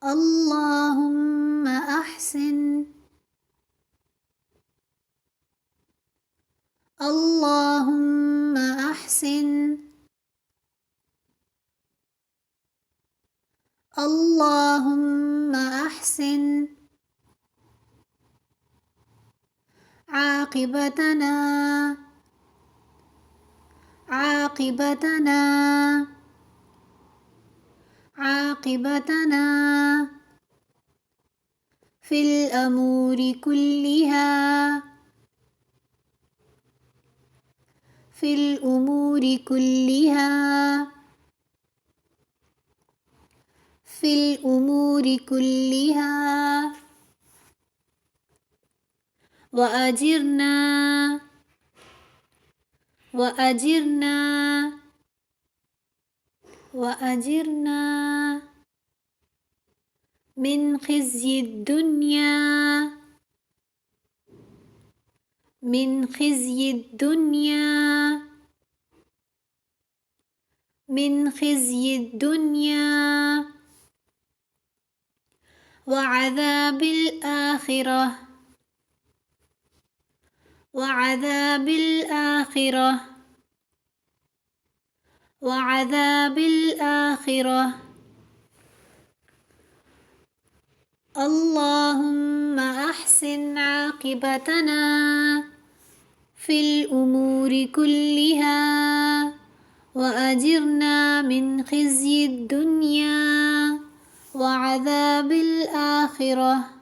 اللهم أحسن اللهم أحسن اللهم أحسن عاقبتنا عاقبتنا عاقبتنا في الأمور كلها في الأمور كلها في الأمور كلها وأجرنا وأجرنا وأجرنا من خزي الدنيا من خزي الدنيا من خزي الدنيا وعذاب الآخرة وعذاب الآخرة وعذاب الآخرة اللهم أحسن عاقبتنا في الأمور كلها وأجرنا من خزي الدنيا وعذاب الآخرة